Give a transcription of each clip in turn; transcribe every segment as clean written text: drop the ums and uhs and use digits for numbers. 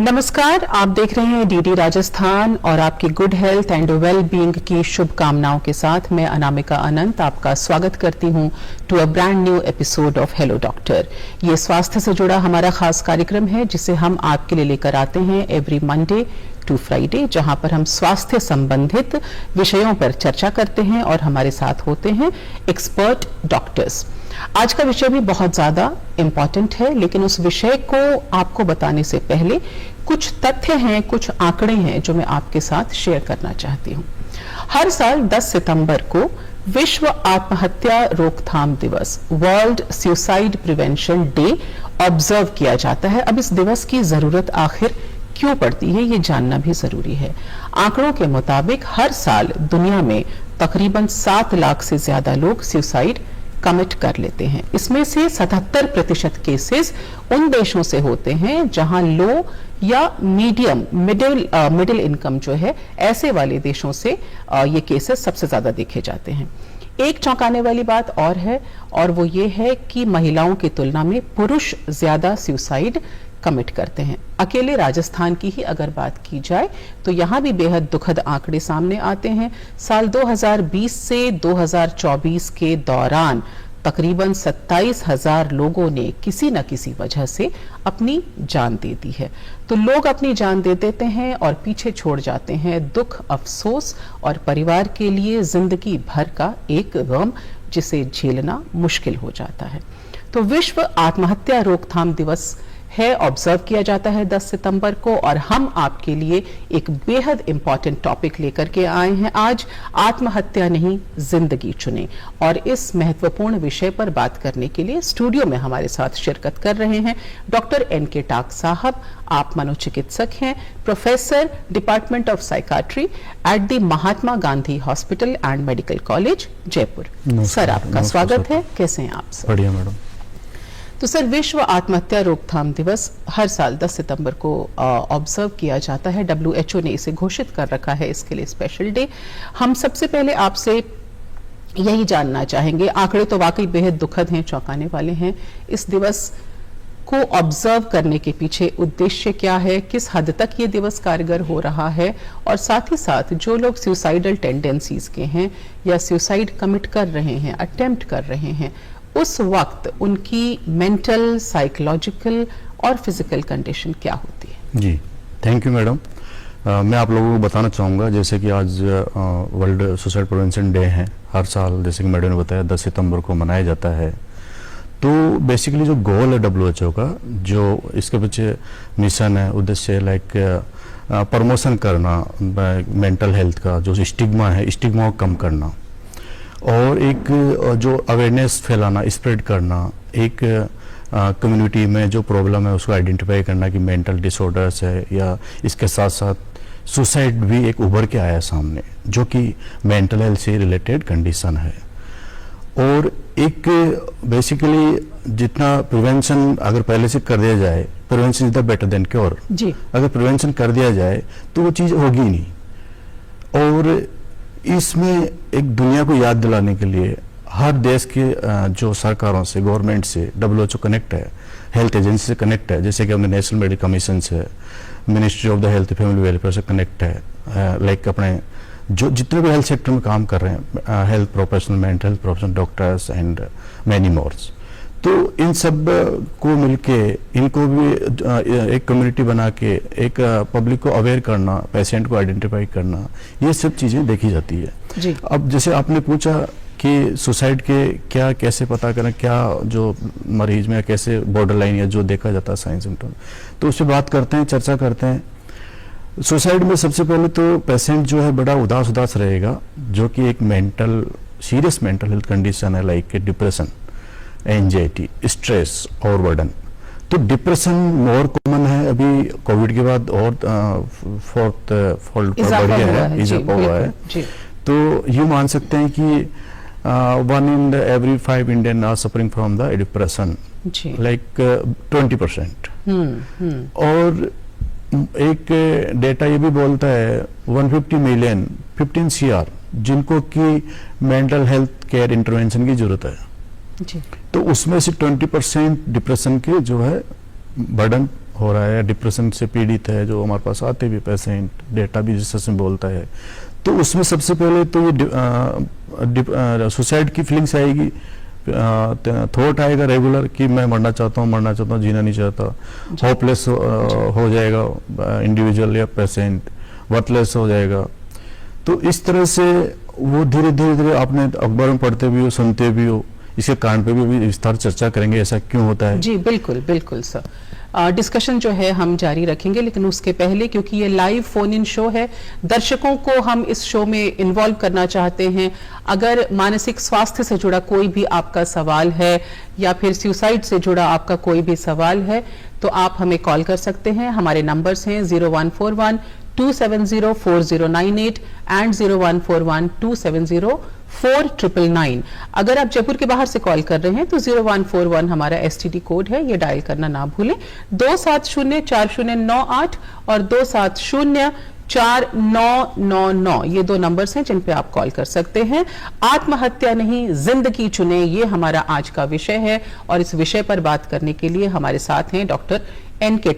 नमस्कार, आप देख रहे हैं डीडी राजस्थान और आपकी good health and well being की शुभकामनाओं के साथ मैं अनामिका अनंत आपका स्वागत करती हूं to a brand new episode of hello doctor. ये स्वास्थ्य से जुड़ा हमारा खास कार्यक्रम है जिसे हम आपके लिए लेकर आते हैं एवरी मंडे टू फ्राइडे, जहां पर हम स्वास्थ्य संबंधित विषयों पर चर्चा करते हैं और हमारे साथ होते हैं एक्सपर्ट डॉक्टर्स। आज का विषय भी बहुत ज्यादा इंपॉर्टेंट है, लेकिन उस विषय को आपको बताने से पहले कुछ तथ्य हैं, कुछ आंकड़े हैं जो मैं आपके साथ शेयर करना चाहती हूं। हर साल 10 सितंबर को विश्व आत्महत्या रोकथाम दिवस, world suicide prevention day observe किया जाता है। अब इस दिवस की जरूरत आखिर क्यों पड़ती है, ये जानना भी जरूरी है। आंकड़ों के मुताबिक हर साल दुनिया में तकरीबन 7 लाख से ज्यादा लोग सुसाइड कमिट कर लेते हैं। इसमें से 77% केसेस उन देशों से होते हैं जहां लो या मीडियम मिडिल इनकम जो है, ऐसे वाले देशों से ये केसेस सबसे ज्यादा देखे जाते हैं। एक चौंकाने वाली बात और है, और वो ये है कि महिलाओं की तुलना में पुरुष ज्यादा सुसाइड कमिट करते हैं। अकेले राजस्थान की ही अगर बात की जाए तो यहां भी बेहद दुखद आंकड़े सामने आते हैं। साल 2020 से 2024 के दौरान तकरीबन 27,000 लोगों ने किसी न किसी वजह से अपनी जान दे दी है। तो लोग अपनी जान दे देते हैं और पीछे छोड़ जाते हैं दुख, अफसोस और परिवार के लिए जिंदगी भर का एक गम जिसे झेलना मुश्किल हो जाता है। तो विश्व आत्महत्या रोकथाम दिवस है, ऑब्जर्व किया जाता है 10 सितंबर को, और हम आपके लिए एक बेहद इंपॉर्टेंट टॉपिक लेकर के आए हैं आज। आत्महत्या नहीं, जिंदगी चुने। और इस महत्वपूर्ण विषय पर बात करने के लिए स्टूडियो में हमारे साथ शिरकत कर रहे हैं डॉक्टर एन.के. टाक साहब। आप मनोचिकित्सक हैं, professor department of psychiatry at the Mahatma Gandhi hospital and medical college, Jaipur. Sir, आपका स्वागत है। कैसे हैं आप सर? बढ़िया मैडम। तो सर, विश्व आत्महत्या रोकथाम दिवस हर साल 10 सितंबर को ऑब्जर्व किया जाता है। WHO ने इसे घोषित कर रखा है, इसके लिए स्पेशल डे। हम सबसे पहले आपसे यही जानना चाहेंगे, आंकड़े तो वाकई बेहद दुखद हैं, चौंकाने वाले हैं। इस दिवस को ऑब्जर्व करने के पीछे उद्देश्य क्या है, किस हद तक ये दिवस कारगर हो रहा है, और साथ ही साथ जो लोग सुसाइडल टेंडेंसीज के हैं या सुसाइड कमिट कर रहे हैं, अटेम्प्ट कर रहे हैं, उस वक्त उनकी मेंटल, साइकोलॉजिकल और फिजिकल कंडीशन क्या होती है? जी, थैंक यू मैडम। मैं आप लोगों को बताना चाहूँगा, जैसे कि आज वर्ल्ड सुसाइड प्रिवेंशन डे है। हर साल जैसे कि मैडम ने बताया 10 सितंबर को मनाया जाता है। तो बेसिकली जो गोल है WHO का, जो इसके पीछे मिशन है, उद्देश्य लाइक प्रमोशन करना मेंटल हेल्थ का, जो स्टिग्मा है, स्टिग्मा को कम करना, और एक जो अवेयरनेस फैलाना, स्प्रेड करना, एक कम्युनिटी में जो प्रॉब्लम है उसको आइडेंटिफाई करना कि मेंटल डिसऑर्डर्स है, या इसके साथ साथ सुसाइड भी एक उभर के आया सामने, जो कि मेंटल हेल्थ से रिलेटेड कंडीशन है। और एक बेसिकली जितना प्रिवेंशन अगर पहले से कर दिया जाए, prevention is the better than cure. अगर प्रिवेंशन कर दिया जाए तो वो चीज़ होगी नहीं। और इसमें एक दुनिया को याद दिलाने के लिए हर देश के जो सरकारों से, गवर्नमेंट से WHO कनेक्ट है, हेल्थ एजेंसी से कनेक्ट है, जैसे कि अपने नेशनल मेडिकल कमीशन से, ministry of the health family welfare से कनेक्ट है, लाइक अपने जो जितने भी हेल्थ सेक्टर में काम कर रहे हैं, health professional, mental health professional, doctors and many mores. तो इन सब को मिलके इनको भी एक कम्युनिटी बना के एक पब्लिक को अवेयर करना, पेशेंट को आइडेंटिफाई करना, ये सब चीज़ें देखी जाती है जी। अब जैसे आपने पूछा कि सुसाइड के क्या कैसे पता करें, क्या जो मरीज में कैसे बॉर्डर लाइन या जो देखा जाता है साइन सिम्टम, तो उससे बात करते हैं, चर्चा करते हैं। सुसाइड में सबसे पहले तो पेशेंट जो है बड़ा उदास रहेगा, जो कि एक सीरियस मेंटल हेल्थ कंडीशन है, लाइक डिप्रेशन, एंजाइटी, स्ट्रेस और बर्डन। तो डिप्रेशन मोर कॉमन है अभी कोविड के बाद, और फोर्थ फोल्ड पर बढ़ गया है, इजाफा हुआ है। तो ये मान सकते हैं कि 1 in every 5 Indian are suffering from the depression, like 20%। और एक डेटा ये भी बोलता है 150 मिलियन 15 CR जिनको कि मेंटल हेल्थ केयर इंटरवेंशन की जरूरत है। तो उसमें से 20% डिप्रेशन के जो है बर्डन हो रहा है, डिप्रेशन से पीड़ित है, जो हमारे पास आते भी पेशेंट, डेटा भी जिस में बोलता है, तो उसमें सबसे पहले तो ये सुसाइड की फीलिंग्स आएगी, थॉट आएगा रेगुलर कि मैं मरना चाहता हूँ, जीना नहीं चाहता, होपलेस हो जाएगा इंडिविजुअल या पेशेंट, वर्थलेस हो जाएगा। तो इस तरह से वो धीरे धीरे आपने अखबार में पढ़ते भी हो, सुनते भी हो, इसके कारण पे भी विस्तार चर्चा करेंगे ऐसा क्यों होता है। जी बिल्कुल बिल्कुल सर, डिस्कशन जो है हम जारी रखेंगे, लेकिन उसके पहले क्योंकि ये लाइव फोन इन शो है, दर्शकों को हम इस शो में इन्वॉल्व करना चाहते हैं। अगर मानसिक स्वास्थ्य से जुड़ा कोई भी आपका सवाल है या फिर सुसाइड से जुड़ा आपका कोई भी सवाल है तो आप हमें कॉल कर सकते हैं। हमारे नंबर्स हैं 0141 2704098 एंड 0141 2704999। अगर आप जयपुर के बाहर से कॉल कर रहे हैं तो 0141 हमारा STD कोड है, ये डायल करना ना भूलें। 2704098 और 2704999 ये दो नंबर्स हैं जिन पे आप कॉल कर सकते हैं। आत्महत्या नहीं, जिंदगी चुने, ये हमारा आज का विषय है और इस विषय पर बात करने के लिए हमारे साथ हैं डॉक्टर NK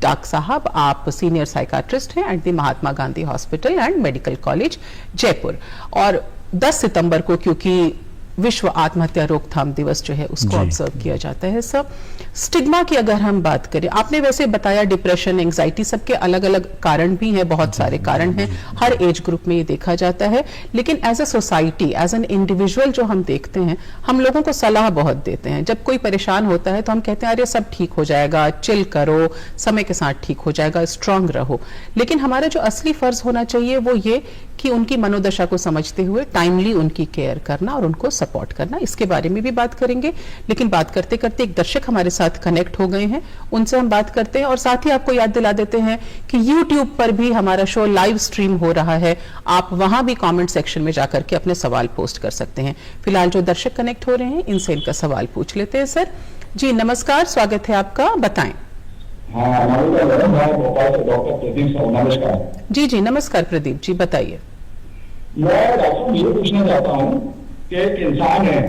टाक साहब। आप सीनियर साइकाट्रिस्ट हैं at the Mahatma Gandhi hospital and medical college Jaipur. और 10 सितंबर को क्योंकि विश्व आत्महत्या रोकथाम दिवस जो है उसको ऑब्जर्व किया जाता है। सब स्टिग्मा की अगर हम बात करें, आपने वैसे बताया डिप्रेशन, एंजाइटी, सबके अलग अलग कारण भी हैं, बहुत सारे कारण हैं, हर एज ग्रुप में ये देखा जाता है। लेकिन as a society, as an individual जो हम देखते हैं, हम लोगों को सलाह बहुत देते हैं। जब कोई परेशान होता है तो हम कहते हैं अरे सब ठीक हो जाएगा, चिल करो, समय के साथ ठीक हो जाएगा, स्ट्रांग रहो। लेकिन हमारा जो असली फर्ज होना चाहिए वो ये कि उनकी मनोदशा को समझते हुए टाइमली उनकी केयर करना और उनको सपोर्ट करना, इसके बारे में भी बात करेंगे। लेकिन बात करते करते एक दर्शक हमारे साथ कनेक्ट हो गए हैं, उनसे हम बात करते हैं। और साथ ही आपको याद दिला देते हैं कि YouTube पर भी हमारा शो लाइव स्ट्रीम हो रहा है, आप वहां भी कमेंट सेक्शन में जाकर के अपने सवाल पोस्ट कर सकते हैं। फिलहाल जो दर्शक कनेक्ट हो रहे हैं इनसे इनका सवाल पूछ लेते हैं। सर जी नमस्कार, स्वागत है आपका, बताएं। हाँ, भोपाल से डॉक्टर प्रदीप सर, नमस्कार। जी जी नमस्कार प्रदीप जी, बताइए। मैं डॉक्टर ये पूछना चाहता हूँ कि एक इंसान है,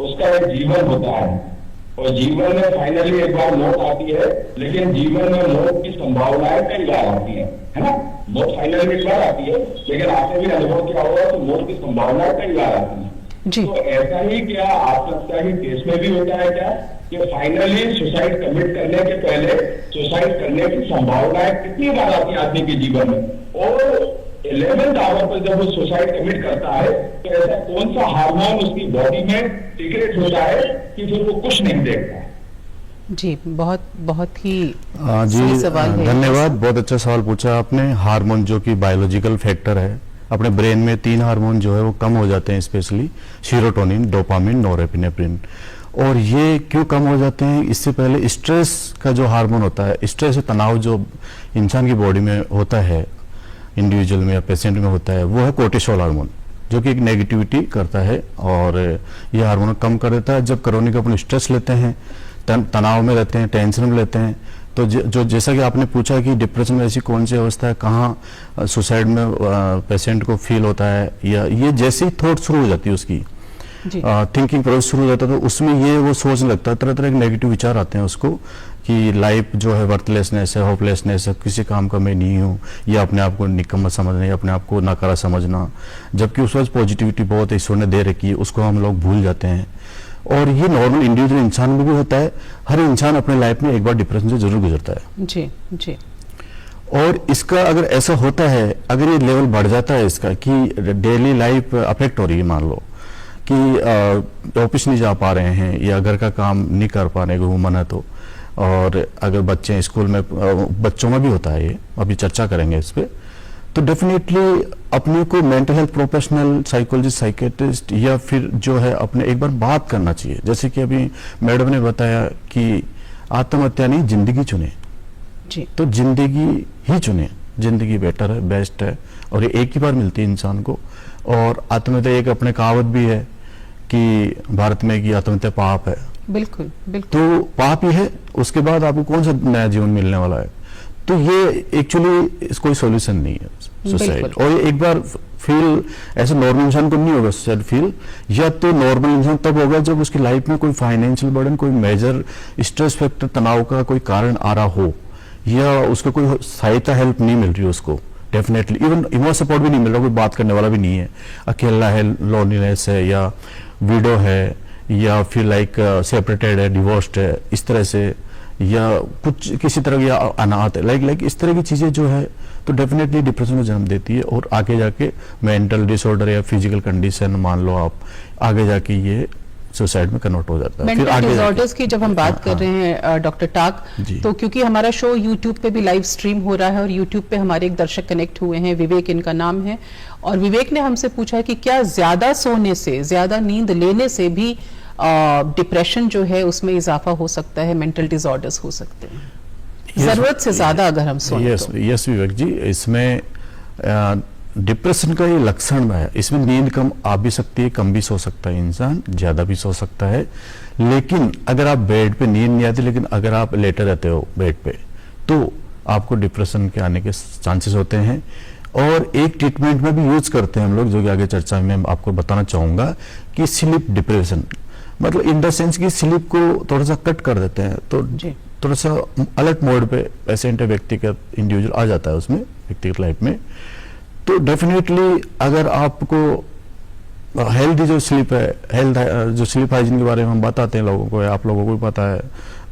उसका एक जीवन होता है और जीवन में फाइनली एक बार मौत आती है, लेकिन जीवन में मौत की संभावनाएं कई बार आती है ना। मौत फाइनली एक बार आती है, लेकिन आपने भी अनुभव किया होगा तो मौत की संभावनाएं कई बार आती है जी। तो ऐसा ही क्या आत्महत्या के केस में भी होता है क्या कि फाइनली सुसाइड कमिट करने के पहले सुसाइड करने की संभावनाएं कितनी बार आती है आदमी के जीवन में, और 11th आवर पर जब वो सुसाइड कमिट करता है तो ऐसा कौन सा हार्मोन उसकी बॉडी में सीक्रेट होता है कि फिर वो कुछ नहीं देखता। जी बहुत बहुत ही जी सवाल है, धन्यवाद, बहुत अच्छा सवाल पूछा आपने। हार्मोन जो कि बायोलॉजिकल फैक्टर है, अपने ब्रेन में 3 हार्मोन जो है वो कम हो जाते हैं, स्पेशली सीरोटोनिन, डोपामिन, नोरेपिनेफ्रिन। और ये क्यों कम हो जाते हैं, इससे पहले स्ट्रेस का जो हार्मोन होता है, स्ट्रेस और तनाव जो इंसान की बॉडी में होता है, इंडिविजुअल में या पेशेंट में होता है, वो है कोर्टिसोल हार्मोन, जो कि एक नेगेटिविटी करता है और ये हार्मोन कम कर देता है। जब क्रोनिक अपन स्ट्रेस लेते हैं, तनाव में रहते हैं, टेंशन में लेते हैं, तो जो जैसा कि आपने पूछा कि डिप्रेशन में ऐसी कौन सी अवस्था है, कहाँ सुसाइड में पेशेंट को फील होता है, या ये जैसे ही थॉट शुरू हो जाती है उसकी थिंकिंग प्रोसेस शुरू हो जाता है, तो उसमें ये वो सोचने लगता है, तरह तरह के नेगेटिव विचार आते हैं उसको कि लाइफ जो है वर्थलेसनेस है, होपलेसनेस है, किसी काम का मैं नहीं हूँ, या अपने आप को निकम्मा समझना या अपने आप को नकारा समझना, जबकि उस वक्त पॉजिटिविटी बहुत ईश्वर ने दे रखी है, उसको हम लोग भूल जाते हैं। और ये नॉर्मल इंडिविजुअल इंसान में भी होता है, हर इंसान अपने लाइफ में एक बार डिप्रेशन से जरूर गुजरता है जी जी। और इसका अगर ऐसा होता है, अगर ये लेवल बढ़ जाता है इसका कि डेली लाइफ अफेक्ट हो रही है, मान लो कि ऑफिस नहीं जा पा रहे हैं या घर का काम नहीं कर पा रहे, वुमन है तो, और अगर बच्चे स्कूल में, बच्चों में भी होता है ये, अभी चर्चा करेंगे इस पे, तो डेफिनेटली अपने को mental health professional, psychologist, psychiatrist या फिर जो है अपने एक बार बात करना चाहिए। जैसे कि अभी मैडम ने बताया कि आत्महत्या नहीं, जिंदगी चुने जी, तो जिंदगी ही चुने, जिंदगी बेटर है, बेस्ट है, और ये एक ही बार मिलती है इंसान को। और आत्महत्या एक अपने कहावत भी है कि भारत में कि आत्महत्या पाप है, बिल्कुल बिल्कुल, तो पाप ही है, उसके बाद आपको कौन सा नया जीवन मिलने वाला है। तो ये एक्चुअली कोई सॉल्यूशन नहीं है सुसाइड, और ये एक बार फील ऐसे नॉर्मल इंसान को नहीं होगा सुसाइड फील, या तो नॉर्मल इंसान तब होगा जब उसकी लाइफ में कोई फाइनेंशियल बर्डन, कोई मेजर स्ट्रेस फैक्टर, तनाव का कोई कारण आ रहा हो, या उसको कोई सहायता हेल्प नहीं मिल रही है उसको, डेफिनेटली इवन इमोशनल सपोर्ट भी नहीं मिल रहा, कोई बात करने वाला भी नहीं है, अकेला है, लोनलीनेस है, या विडो है, या फिर लाइक सेपरेटेड है, डिवोर्स्ड है, इस तरह से, या कुछ किसी तरह या अनाथ है, लाइक इस तरह की चीजें जो है तो डेफिनेटली डिप्रेशन को जन्म देती है, और आगे जाके मेंटल डिसऑर्डर या फिजिकल कंडीशन मान लो आप, आगे जाके ये सुसाइड में कन्वर्ट हो जाता है। फिर मेंटल आगे डिसऑर्डर्स की जब हम बात कर रहे हैं डॉक्टर टाक, जी। तो क्योंकि हमारा शो यूट्यूब पे भी लाइव स्ट्रीम हो रहा है और यूट्यूब पे हमारे एक दर्शक कनेक्ट हुए हैं, विवेक इनका नाम है, और विवेक ने हमसे पूछा है कि क्या ज्यादा सोने से, ज्यादा नींद लेने से भी डिप्रेशन जो है उसमें इजाफा हो सकता है, मेंटल डिसऑर्डर्स हो सकते हैं जरूरत से ज्यादा अगर हम सोने तो? यस विवेक जी, इसमें डिप्रेशन का ये लक्षण है, इसमें नींद कम आ भी सकती है, कम भी सो सकता है इंसान, ज्यादा भी सो सकता है, लेकिन अगर आप बेड पे, नींद नहीं आती लेकिन अगर आप लेटे रहते हो बेड पे, तो आपको डिप्रेशन के आने के चांसेस होते हैं। और एक ट्रीटमेंट में भी यूज करते हैं हम लोग, जो कि आगे चर्चा में आपको बताना चाहूंगा, कि स्लीप डिप्रेशन, मतलब इन द सेंस की स्लीप को थोड़ा सा कट कर देते हैं, तो थोड़ा सा अलर्ट मोड पे पेशेंट, व्यक्तिगत इंडिविजुअल आ जाता है उसमें, व्यक्तिगत लाइफ में। तो डेफिनेटली अगर आपको हेल्दी जो स्लीप है, हेल्थ जो स्लीप हाइजीन के बारे में हम बताते हैं लोगों को, आप लोगों को भी पता है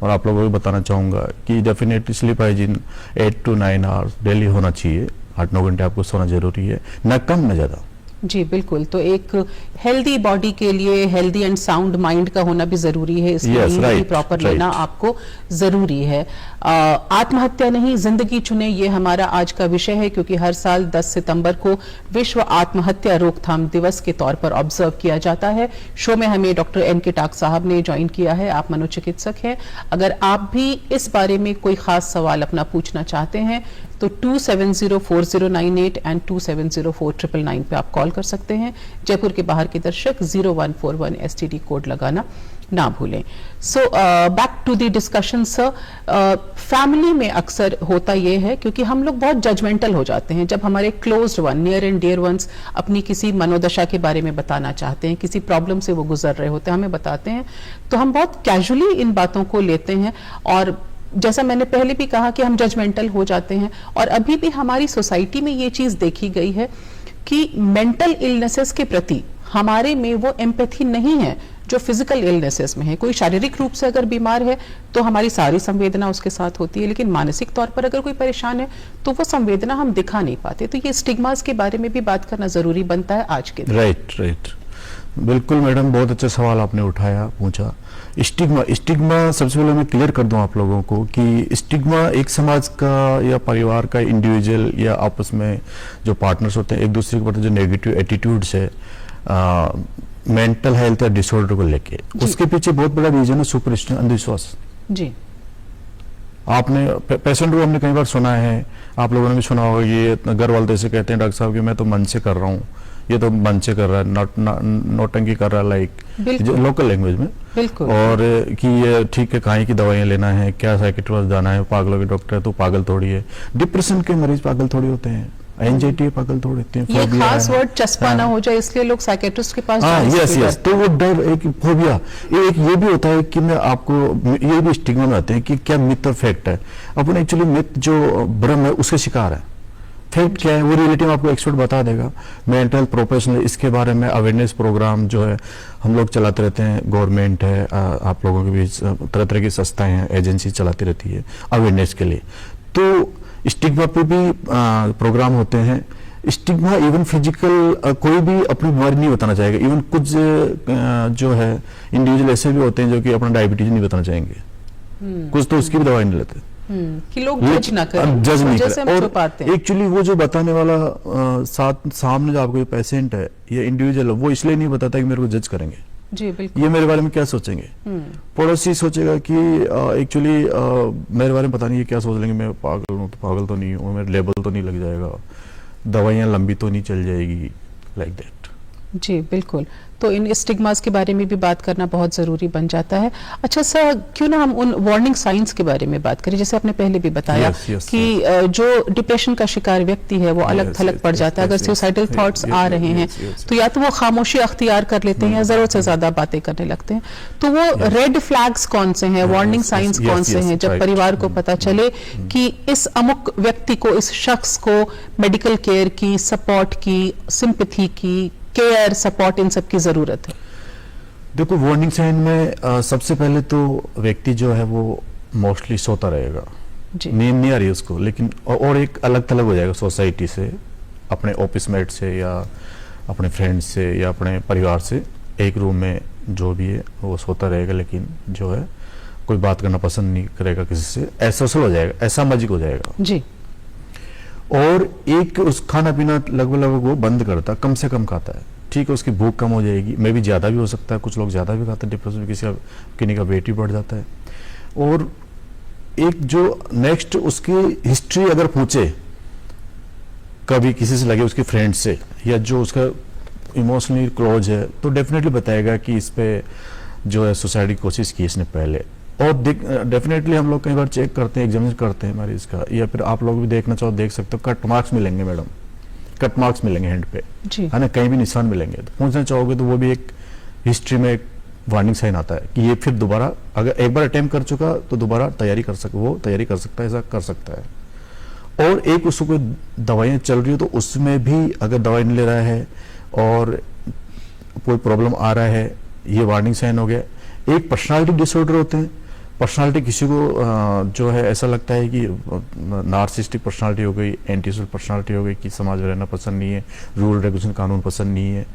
और आप लोगों को भी बताना चाहूंगा कि definitely sleep hygiene 8 to 9 hours daily होना चाहिए, 8-9 घंटे आपको सोना जरूरी है, न कम न ज्यादा। जी बिल्कुल, तो एक हेल्दी बॉडी के लिए हेल्दी एंड साउंड माइंड का होना भी जरूरी है, इसलिए नींद प्रॉपर लेना आपको जरूरी है। आत्महत्या नहीं, जिंदगी चुने, ये हमारा आज का विषय है, क्योंकि हर साल 10 सितंबर को विश्व आत्महत्या रोकथाम दिवस के तौर पर ऑब्जर्व किया जाता है। शो में हमें डॉक्टर एन.के. टाक साहब ने ज्वाइन किया है, आप मनोचिकित्सक हैं। अगर आप भी इस बारे में कोई खास सवाल अपना पूछना चाहते हैं तो 270409 एंड 270499 पे आप कॉल कर सकते हैं। जयपुर के बाहर के दर्शक 0141 STD कोड लगाना ना भूलें। So back to the discussion sir, family में अक्सर होता यह है, क्योंकि हम लोग बहुत जजमेंटल हो जाते हैं जब हमारे closed one, near and dear ones अपनी किसी मनोदशा के बारे में बताना चाहते हैं, किसी प्रॉब्लम से वो गुजर रहे होते हैं, हमें बताते हैं, तो हम बहुत कैजुअली इन बातों को लेते हैं, और जैसा मैंने पहले भी कहा कि हम जजमेंटल हो जाते हैं। और अभी भी हमारी सोसाइटी में ये चीज देखी गई है कि मेंटल इलनेसेस के प्रति हमारे में वो एम्पैथी नहीं है जो फिजिकल इलनेसेस में है। कोई शारीरिक रूप से अगर बीमार है तो हमारी सारी संवेदना उसके साथ होती है, लेकिन मानसिक तौर पर अगर कोई परेशान है तो वो संवेदना हम दिखा नहीं पाते। तो ये स्टिग्मास के बारे में भी बात करना जरूरी बनता है आज के दिन। राइट, बिल्कुल मैडम, बहुत अच्छा सवाल आपने उठाया, पूछा। स्टिग्मा सबसे पहले मैं क्लियर कर दूं आप लोगों को कि स्टिग्मा एक समाज का या परिवार का, इंडिविजुअल या आपस में जो पार्टनर्स होते हैं एक दूसरे के प्रति जो नेगेटिव एटीट्यूड्स है मेंटल हेल्थ या डिसऑर्डर को लेके, उसके पीछे बहुत बड़ा रीजन है सुपरस्टिशन, अंधविश्वास। जी, आपने पेशेंट को हमने कई बार सुना है, आप लोगों ने भी सुना होगा, ये घर वाले ऐसे कहते हैं डॉक्टर साहब कि मैं तो मन से कर रहा हूँ, ये तो मन से कर रहा है, नौटंकी कर रहा है, लाइक लोकल लैंग्वेज में, बिल्कुल, और कि ये ठीक है, काहे की दवाइयां लेना है, क्या साइकियाट्रिस्ट जाना है, पागलों के डॉक्टर है तो पागल थोड़ी है, डिप्रेशन के मरीज पागल थोड़ी होते हैं, एंजाइटी पागल थोड़ी होती है, ये खास वर्ड चस्पा ना हो जाए इसलिए लोग साइकियाट्रिस्ट के पास यस, तो वो डर, एक फोबिया, एक ये भी होता है कि मैं आपको, ये भी स्टिग्मा में आते हैं कि क्या मिथ और फैक्ट है। अपन एक्चुअली मिथ जो भ्रम है उसके शिकार है, फैक्ट क्या है वो रियलिटी में आपको एक्सपर्ट बता देगा। मेंटल प्रोफेशनल इसके बारे में अवेयरनेस प्रोग्राम जो है हम लोग चलाते रहते हैं, गवर्नमेंट है, आप लोगों के बीच तरह तरह की संस्थाएं हैं, एजेंसी चलाती रहती है अवेयरनेस के लिए। तो स्टिग्मा पे भी प्रोग्राम होते हैं। स्टिग्मा इवन फिजिकल, कोई भी अपनी बीमारी नहीं बताना चाहेगा, इवन कुछ जो है इंडिविजुअल ऐसे भी होते हैं जो कि अपना डायबिटीज नहीं बताना चाहेंगे, कुछ तो उसकी भी दवाई नहीं लेते कि लोग जज ना करें, जज नहीं जैसे हम छुपाते हैं। एक्चुअली वो जो बताने वाला सामने जो आपको पेशेंट है या इंडिविजुअल है, वो इसलिए नहीं बताता कि मेरे को जज करेंगे, जी बिल्कुल, ये मेरे बारे में क्या सोचेंगे। पड़ोसी सोचेगा कि एक्चुअली मेरे बारे में पता नहीं ये क्या सोच लेंगे, मैं पागल हूँ, पागल तो नहीं हूँ, मेरा लेबल तो नहीं लग जाएगा, दवाइयाँ लंबी तो नहीं चल जाएगी, लाइक दैट। जी बिल्कुल, तो इन स्टिग्मास के बारे में भी बात करना बहुत ज़रूरी बन जाता है। अच्छा सर, क्यों ना हम उन वार्निंग साइंस के बारे में बात करें, जैसे आपने पहले भी बताया कि जो डिप्रेशन का शिकार व्यक्ति है वो अलग थलग पड़ जाता है। अगर सुसाइडल थॉट्स आ रहे हैं तो या तो वो खामोशी अख्तियार कर लेते हैं या ज़रूरत से ज़्यादा बातें करने लगते हैं। तो वो रेड फ्लैग्स कौन से हैं, वार्निंग साइंस कौन से हैं, जब परिवार को पता चले कि इस अमुक व्यक्ति को, इस शख्स को मेडिकल केयर की, सपोर्ट की, सिंपैथी की, केयर, सपोर्ट, इन सब की जरूरत है? देखो, वार्निंग साइन में सबसे पहले तो व्यक्ति जो है वो मोस्टली सोता रहेगा, नींद नहीं आ रही उसको, लेकिन और एक अलग थलग हो जाएगा सोसाइटी से, अपने ऑफिस मेट से या अपने फ्रेंड्स से या अपने परिवार से। एक रूम में जो भी है वो सोता रहेगा, लेकिन जो है कोई बात करना पसंद नहीं करेगा किसी से, ऐसा हो जाएगा, ऐसा मैजिक हो जाएगा जी। और एक उस खाना पीना लगभग वो बंद करता, कम से कम खाता है, ठीक है, उसकी भूख कम हो जाएगी, मे भी ज़्यादा भी हो सकता है, कुछ लोग ज़्यादा भी खाते हैं डिप्रेशन में, किसी का वेट भी बढ़ जाता है। और एक जो नेक्स्ट उसकी हिस्ट्री अगर पूछे कभी किसी से, लगे उसके फ्रेंड से या जो उसका इमोशनली क्लोज है, तो डेफिनेटली बताएगा कि इस पे जो है सुसाइड की कोशिश की इसने पहले। और डेफिनेटली हम लोग कई बार चेक करते हैं, एग्जामिन करते हैं मरीज का, या फिर आप लोग भी देखना चाहो देख सकते हो, कट मार्क्स मिलेंगे मैडम, कट मार्क्स मिलेंगे हैंड पे, है ना, कहीं भी निशान मिलेंगे। तो पूछना चाहोगे तो वो भी एक हिस्ट्री में एक वार्निंग साइन आता है कि ये फिर दोबारा, अगर एक बार अटेम्प्ट कर चुका तो दोबारा वो तैयारी कर सकता है, ऐसा कर सकता है। और एक उसको कोई दवाइयाँ चल रही हो तो उसमें भी अगर दवाई नहीं ले रहा है और कोई प्रॉब्लम आ रहा है, ये वार्निंग साइन हो गया। एक पर्सनालिटी डिसऑर्डर होते हैं, पर्सनालिटी किसी को जो है ऐसा लगता है कि नार्सिस्टिक पर्सनालिटी हो गई, एंटी सोशल पर्सनालिटी हो गई कि समाज में रहना पसंद नहीं है, रूल रेगुलेशन कानून पसंद नहीं है,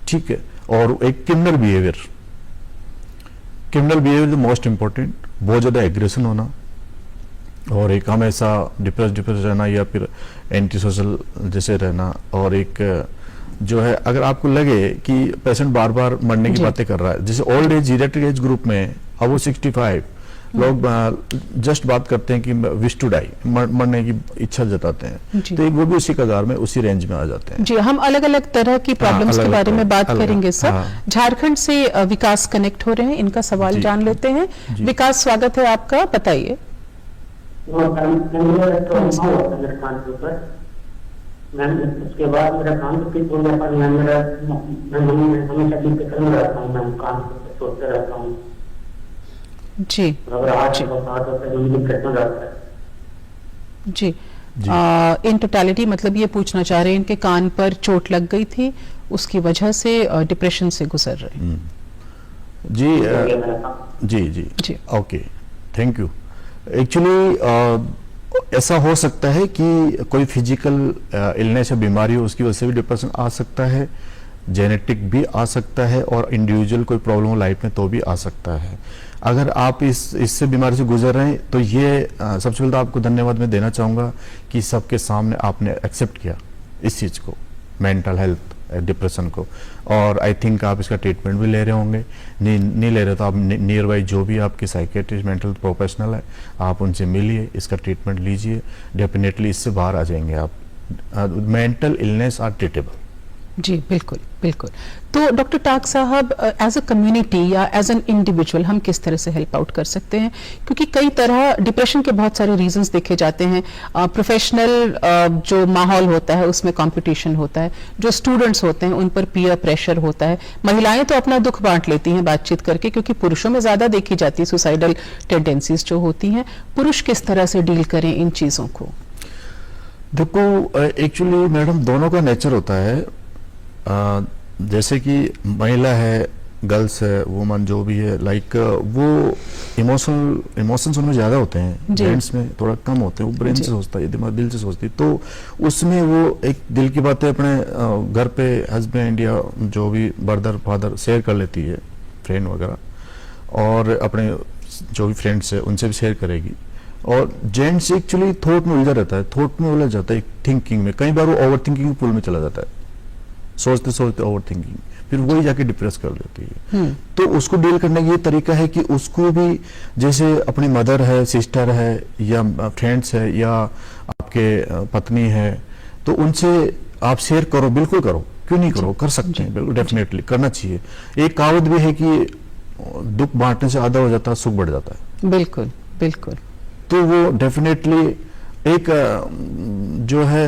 ठीक है। और एक criminal behaviour the most important, बहुत ज़्यादा एग्रेशन होना, और एक हमेशा डिप्रेस रहना या फिर एंटी सोशल जैसे रहना। और एक जो है अगर आपको लगे कि पेशेंट बार बार मरने की बातें कर रहा है, जैसे old age geriatric age group में अब वो 65 लोग जस्ट बात करते हैं कि विश टू डाई, मरने की इच्छा जताते हैं, तो वो भी उसी कगार में, उसी रेंज में आ जाते हैं। जी, हम अलग अलग तरह की प्रॉब्लम्स के बारे में बात करेंगे सर। झारखंड से विकास कनेक्ट हो रहे हैं, इनका सवाल जान लेते हैं। विकास, स्वागत है आपका, बताइए। मैम, उसके बाद मेरा काम ठीक हो गया, पर मैं हमेशा डिप्रेशन में रहता हूँ, मैं काम सोचते रहता हूँ जी जी। इन टोटलिटी मतलब ये पूछना चाह रहे हैं, इनके कान पर चोट लग गई थी, उसकी वजह से डिप्रेशन से गुजर रहे हैं। जी, ओके, थैंक यू। एक्चुअली ऐसा हो सकता है कि कोई फिजिकल इलनेस या बीमारी हो, उसकी वजह से भी डिप्रेशन आ सकता है, जेनेटिक भी आ सकता है, और इंडिविजुअल कोई प्रॉब्लम हो लाइफ में तो भी आ सकता है। अगर आप इससे बीमारी से गुजर रहे हैं तो ये सबसे पहले तो आपको धन्यवाद मैं देना चाहूँगा कि सबके सामने आपने एक्सेप्ट किया इस चीज़ को, मेंटल हेल्थ डिप्रेशन को, और आई थिंक आप इसका ट्रीटमेंट भी ले रहे होंगे। नहीं ले रहे तो आप नियर बाई जो भी आपके साइकेट्रिस्ट मेंटल प्रोफेशनल है, आप उनसे मिलिए, इसका ट्रीटमेंट लीजिए, डेफिनेटली इससे बाहर आ जाएंगे आप। Mental illness are treatable. जी, बिल्कुल बिल्कुल। तो डॉक्टर टाक साहब, एज अ कम्युनिटी या एज एन इंडिविजुअल हम किस तरह से हेल्प आउट कर सकते हैं? क्योंकि कई तरह डिप्रेशन के बहुत सारे रीजंस देखे जाते हैं। प्रोफेशनल जो माहौल होता है उसमें कंपटीशन होता है, जो स्टूडेंट्स होते हैं उन पर पीयर प्रेशर होता है, महिलाएं तो अपना दुख बांट लेती हैं बातचीत करके, क्योंकि पुरुषों में ज्यादा देखी जाती है सुसाइडल टेंडेंसीज जो होती हैं। पुरुष किस तरह से डील करें इन चीजों को? देखो, एक्चुअली मैडम दोनों का नेचर होता है। जैसे कि महिला है, गर्ल्स है, वुमन जो भी है, लाइक वो इमोशंस उनमें ज़्यादा होते हैं, जेंट्स में थोड़ा कम होते हैं। वो ब्रेन से सोचता है, दिमाग दिल से सोचती है, तो उसमें वो एक दिल की बातें अपने घर पे हस्बैंड या जो भी ब्रदर फादर शेयर कर लेती है, फ्रेंड वगैरह, और अपने जो भी फ्रेंड्स है उनसे भी शेयर करेगी। और जेंट्स एक्चुअली थॉट में उलझा रहता है, थॉट में उलझ जाता है, थिंकिंग में, कई बार वो ओवर थिंकिंग पुल में चला जाता है, सोचते सोचते ओवर थिंकिंग, फिर वही जाके डिप्रेस कर देती है। तो उसको डील करने का ये तरीका है कि उसको भी, जैसे अपनी मदर है, सिस्टर है, या फ्रेंड्स है, या आपके पत्नी है, तो उनसे आप शेयर करो, बिल्कुल करो, क्यों नहीं करो, कर सकते हैं, बिल्कुल डेफिनेटली करना चाहिए। एक कहावत भी है कि दुख बांटने से आधा हो जाता है, सुख बढ़ जाता है। बिल्कुल बिल्कुल। तो वो डेफिनेटली एक जो है,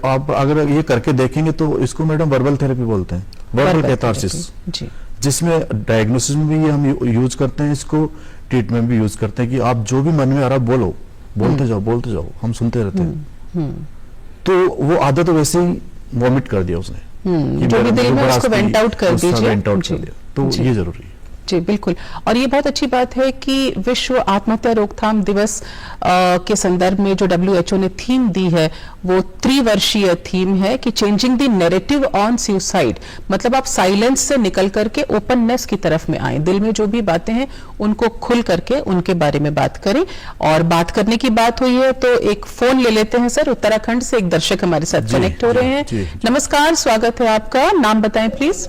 आप अगर ये करके देखेंगे तो इसको मैडम वर्बल थेरेपी बोलते हैं, वर्बल कैथारसिस, जी, जिसमें डायग्नोसिस में भी हम यूज करते हैं इसको, ट्रीटमेंट भी यूज करते हैं कि आप जो भी मन में आ रहा बोलो, बोलते जाओ, हम सुनते रहते हैं। तो वो आदत तो वैसे ही वॉमिट कर दिया उसने, कि जो भी मेरा दिल में बड़ा उसको वेंट आउट कर गुस्सा दीजिए। वेंट आउट जी, कर दिया, तो जी। ये जरूरी है। जी बिल्कुल। और ये बहुत अच्छी बात है कि विश्व आत्महत्या रोकथाम दिवस के संदर्भ में जो WHO ने थीम दी है वो त्रिवर्षीय थीम है कि changing the narrative on suicide, मतलब आप साइलेंस से निकल करके ओपननेस की तरफ में आए, दिल में जो भी बातें हैं उनको खुल करके उनके बारे में बात करें। और बात करने की बात हुई है तो एक फोन ले लेते हैं सर, उत्तराखंड से एक दर्शक हमारे साथ जी, कनेक्ट हो जी, रहे हैं। जी। नमस्कार, स्वागत है आपका, नाम बताएं प्लीज।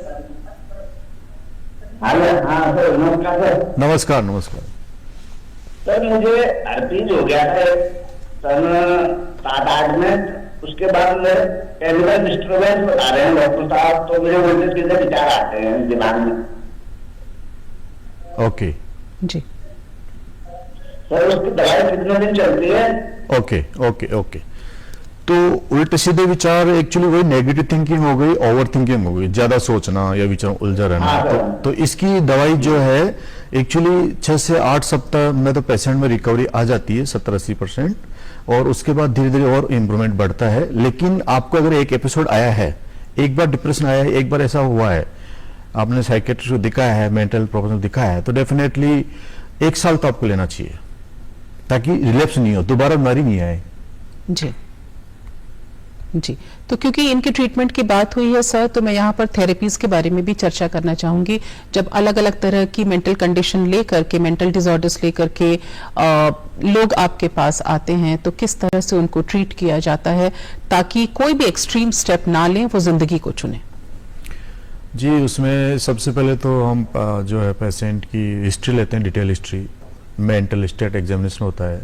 हेलो, हाँ सर, नमस्कार सर। नमस्कार नमस्कार। सर मुझे हर्पीज हो गया था सन 7-8 में, उसके बाद में केमिकल डिस्टर्बेंस बता रहे हैं डॉक्टर साहब, तो मुझे उल्टे सीधे विचार आते हैं दिमाग में। ओके जी, सर उसकी दवाई कितने दिन चलती है? Okay okay okay. तो उल्टे सीधे विचार एक्चुअली वही नेगेटिव थिंकिंग हो गई, ओवर थिंकिंग हो गई, ज्यादा सोचना या विचार उलझा रहना। हाँ, तो इसकी दवाई जो है एक्चुअली 6 से 8 सप्ताह में तो पेशेंट में रिकवरी आ जाती है 70-80%, और उसके बाद धीरे धीरे और इम्प्रूवमेंट बढ़ता है। लेकिन आपको अगर एक एपिसोड आया है, एक बार डिप्रेशन आया है, एक बार ऐसा हुआ है, आपने साइकेट्रिस्ट को दिखाया है, मेंटल प्रोफेशनल दिखाया है, तो डेफिनेटली 1 साल तो आपको लेना चाहिए ताकि रिलैप्स नहीं हो, दोबारा बीमारी नहीं आए। जी जी। तो क्योंकि इनके ट्रीटमेंट की बात हुई है सर, तो मैं यहाँ पर थेरेपीज के बारे में भी चर्चा करना चाहूंगी। जब अलग अलग तरह की मेंटल कंडीशन लेकर के, मेंटल डिसऑर्डर्स लेकर के लोग आपके पास आते हैं, तो किस तरह से उनको ट्रीट किया जाता है ताकि कोई भी एक्सट्रीम स्टेप ना लें, वो जिंदगी को चुने? जी, उसमें सबसे पहले तो हम जो है पेशेंट की हिस्ट्री लेते हैं, detail history, mental state examination होता है,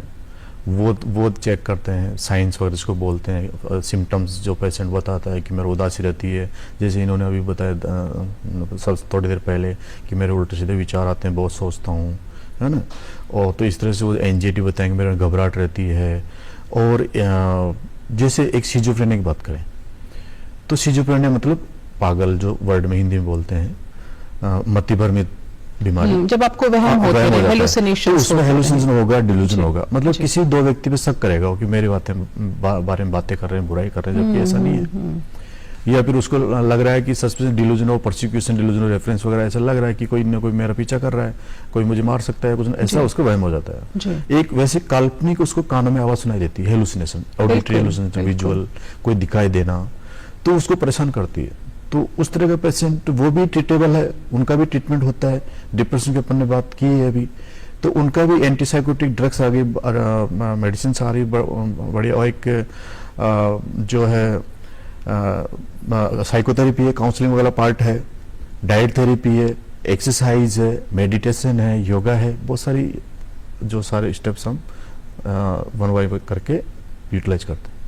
वो चेक करते हैं, साइंस वगैरह इसको बोलते हैं, सिम्टम्स जो पेशेंट बताता है कि मेरे उदासी रहती है, जैसे इन्होंने अभी बताया सब थोड़ी देर पहले कि मेरे उल्टे सीधे विचार आते हैं, बहुत सोचता हूँ, है ना। और तो इस तरह से वो एंजाइटी बताएंगे, मेरे घबराहट रहती है। और जैसे एक सिजोफ्रेनिया की बात करें तो सिजोफ्रेनिया मतलब पागल, जो वर्ड में हिंदी में बोलते हैं, मतिभ्रमित बीमारी। जब आपको वहम होते हैं, हेलुसिनेशन, तो उसमें हेलुसिनेशन होगा, डिल्यूजन होगा, मतलब जी। किसी 2 व्यक्ति पे शक करेगा कि मेरे बारे में बातें कर रहे हैं, बुराई कर रहे हैं, जबकि ऐसा नहीं है। या फिर उसको लग रहा है कि सस्पेंस डिल्यूजन हो, परसिक्यूशन डिल्यूजन हो, रेफरेंस वगैरह, ऐसा लग रहा है कि कोई ना कोई मेरा पीछा कर रहा है, कोई मुझे मार सकता है, कुछ ऐसा उसको वहम हो जाता है। एक वैसे काल्पनिक उसको कानों में आवाज सुनाई देती है, हेलुसिनेशन, ऑडिटरी हेलुसिनेशन, विजुअल, कोई दिखाई देना, तो उसको परेशान करती है। तो उस तरह का पेशेंट वो भी ट्रीटेबल है, उनका भी ट्रीटमेंट होता है। डिप्रेशन की अपन ने बात की है अभी, तो उनका भी एंटीसाइकोटिक ड्रग्स आ गई, मेडिसिन आ रही बढ़िया, और एक जो है साइकोथेरेपी है, काउंसलिंग वाला पार्ट है, डाइट थेरेपी है, एक्सरसाइज है, मेडिटेशन है, योगा है, बहुत सारी जो सारे स्टेप्स हम वन बाय वन करके यूटिलाइज करते हैं।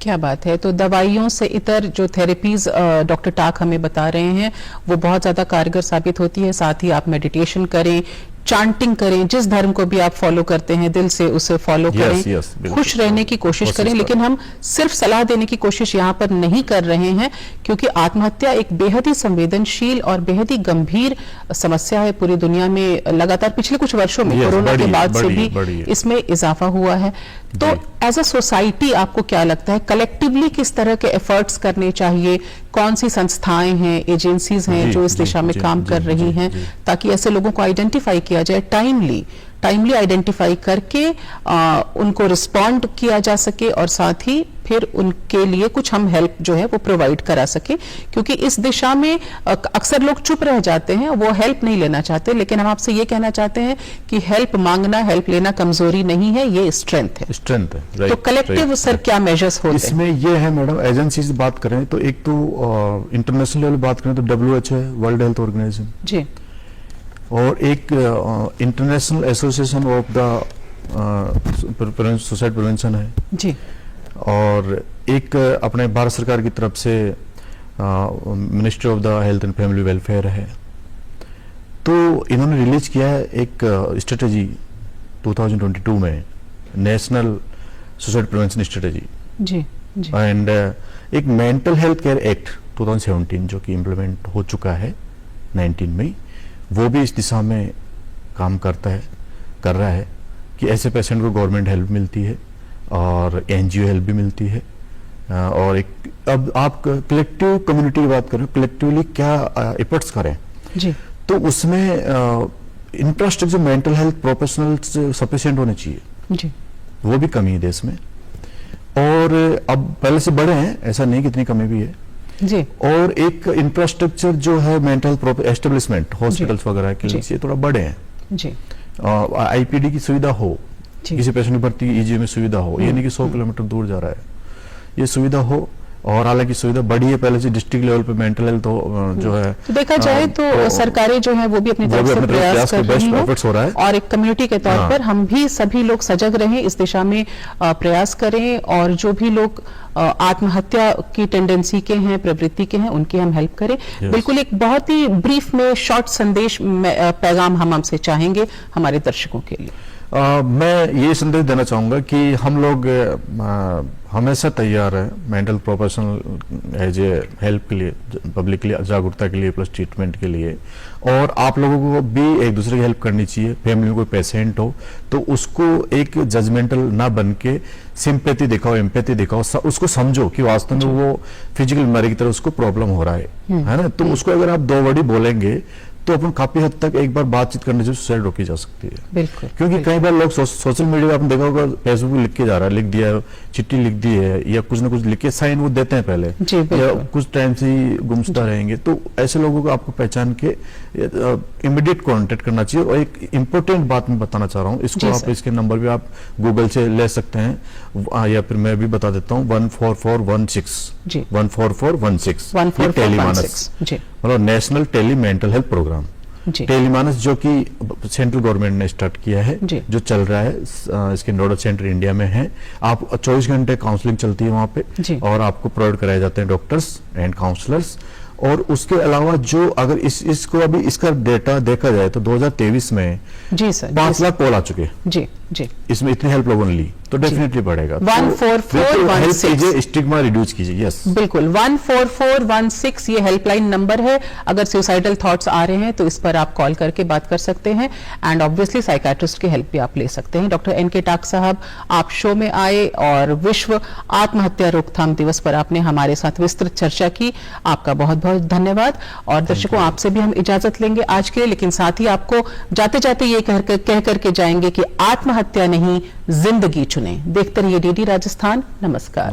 क्या बात है। तो दवाइयों से इतर जो थेरेपीज डॉक्टर टाक हमें बता रहे हैं वो बहुत ज्यादा कारगर साबित होती है। साथ ही आप मेडिटेशन करें, चांटिंग करें, जिस धर्म को भी आप फॉलो करते हैं दिल से उसे फॉलो करें, बिल्कुल। खुश रहने की कोशिश करें। लेकिन हम सिर्फ सलाह देने की कोशिश यहाँ पर नहीं कर रहे हैं, क्योंकि आत्महत्या एक बेहद ही संवेदनशील और बेहद ही गंभीर समस्या है पूरी दुनिया में। लगातार पिछले कुछ वर्षों में कोरोना के बाद से भी इसमें इजाफा हुआ है। तो एज अ सोसाइटी आपको क्या लगता है, कलेक्टिवली किस तरह के एफर्ट्स करने चाहिए? कौन सी संस्थाएं हैं, एजेंसीज हैं जो इस दिशा में काम कर रही हैं, ताकि ऐसे लोगों को आइडेंटिफाई किया जाए, टाइमली आइडेंटिफाई करके उनको रिस्पॉन्ड किया जा सके, और साथ ही फिर उनके लिए कुछ हम हेल्प जो है वो प्रोवाइड करा सके? क्योंकि इस दिशा में अक्सर लोग चुप रह जाते हैं, वो हेल्प नहीं लेना चाहते। लेकिन हम आपसे ये कहना चाहते हैं कि हेल्प मांगना, हेल्प लेना कमजोरी नहीं है, ये स्ट्रेंथ है। स्ट्रेंथ है। तो कलेक्टिव सर क्या मेजर्स होते हैं इसमें? ये है मैडम, एजेंसी से बात करें तो एक तो इंटरनेशनल लेवल बात करें तो WHO है, वर्ल्ड हेल्थ ऑर्गेनाइजेशन जी, और एक international association of the suicide prevention है जी, और एक अपने भारत सरकार की तरफ से minister of the health and family welfare है। तो इन्होंने रिलीज किया है एक स्ट्रेटेजी 2022 में, नेशनल सुसाइड प्रिवेंशन स्ट्रेटेजी जी जी एंड एक मेंटल हेल्थ केयर एक्ट 2017 जो कि इम्प्लीमेंट हो चुका है 19 में, वो भी इस दिशा में काम कर रहा है कि ऐसे पेशेंट को गवर्नमेंट हेल्प मिलती है और एनजीओ हेल्प भी मिलती है। और एक अब आप कलेक्टिव कम्युनिटी की बात करें, कलेक्टिवली क्या एफर्ट्स करें, जी तो उसमें infrastructure mental health professionals sufficient होने चाहिए, जी वो भी कमी है देश में। और अब पहले से बड़े हैं, ऐसा नहीं कि इतनी कमी भी है। जी और एक इंफ्रास्ट्रक्चर जो है मेंटल हेल्थ एस्टेब्लिशमेंट हॉस्पिटल्स वगैरह के जी। लिए थोड़ा बड़े हैं। जी आईपीडी की सुविधा हो, जी। किसी पेशेंट की भर्ती ईजी में सुविधा हो, ये नहीं कि 100 किलोमीटर दूर जा रहा है, ये सुविधा हो। और हालांकि सुविधा बड़ी है पहले से, डिस्ट्रिक्ट लेवल पे मेंटल हेल्थ जो है तो देखा जाए तो सरकारें जो है वो भी अपनी तरफ से प्रयास कर रही हो रहा है। हैं और एक कम्युनिटी के तौर पर हम भी सभी लोग सजग रहें, इस दिशा में प्रयास करें और जो भी लोग आत्महत्या की टेंडेंसी के हैं, प्रवृत्ति के हैं, उनकी हम हेल्प करें। बिल्कुल एक बहुत ही ब्रीफ में शॉर्ट संदेश पैगाम हम हमसे चाहेंगे हमारे दर्शकों के लिए। मैं ये संदेश देना चाहूँगा कि हम लोग हमेशा तैयार है mental professional as a help के लिए, पब्लिक के लिए जागरूकता के लिए, प्लस ट्रीटमेंट के लिए। और आप लोगों को भी एक दूसरे की हेल्प करनी चाहिए। फैमिली में कोई पेशेंट हो तो उसको एक जजमेंटल ना बन के सिंपैथी दिखाओ, एम्पैथी दिखाओ, उसको समझो कि वास्तव में वो फिजिकल बीमारी की तरह उसको प्रॉब्लम हो रहा है ना। तो उसको अगर आप 2 वर्ड ही बोलेंगे तो अपन काफी हद तक एक बार बातचीत करने से सुसाइड रोकी जा सकती है। बिल्कुल, क्योंकि कई बार लोग सोशल मीडिया पे आपने देखा होगा, फेसबुक पे लिख के जा रहा है, लिख दिया है, चिट्ठी लिख दी है या कुछ ना कुछ लिख के साइन वो देते हैं पहले, या कुछ टाइम से ही गुमशुदा रहेंगे। तो ऐसे लोगों को आपको पहचान के इमीडिएट कॉन्टेक्ट करना चाहिए। और एक इंपॉर्टेंट बात मैं बताना चाह रहा हूँ, इसको आप इसके नंबर भी आप गूगल से ले सकते हैं या फिर मैं भी बता देता हूँ, 14416 14416 टेलीमानस, मतलब national tele mental health programme Telemanas, जो कि सेंट्रल गवर्नमेंट ने स्टार्ट किया है, जो चल रहा है, इसके नोडल सेंटर इंडिया में है। आप 24 घंटे काउंसलिंग चलती है वहां पे और आपको प्रोवाइड कराए जाते हैं डॉक्टर्स एंड काउंसलर्स। और उसके अलावा जो अगर इसको अभी इसका डेटा देखा जाए तो 2023 में जी सर 5 लाख कॉल आ चुके। जी जी इसमें इतनी हेल्प लोगों ने ली तो डेफिनेटली बढ़ेगा। 14416 स्टिग्मा रिड्यूस कीजिए। यस बिल्कुल, 14416 ये हेल्पलाइन नंबर है। अगर सुसाइडल थॉट्स आ रहे हैं तो इस पर आप कॉल करके बात कर सकते हैं एंड ऑब्वियसली साइकाट्रिस्ट की हेल्प भी आप ले सकते हैं। डॉक्टर एन के टाक साहब, आप शो में आए और विश्व आत्महत्या रोकथाम दिवस पर आपने हमारे साथ विस्तृत चर्चा की, आपका बहुत बहुत धन्यवाद। और दर्शकों, आपसे भी हम इजाजत लेंगे आज के लिए, लेकिन साथ ही आपको जाते जाते ये कह करके जाएंगे कि आत्महत्या नहीं, जिंदगी चुनें। देखते रहिए डीडी राजस्थान। नमस्कार।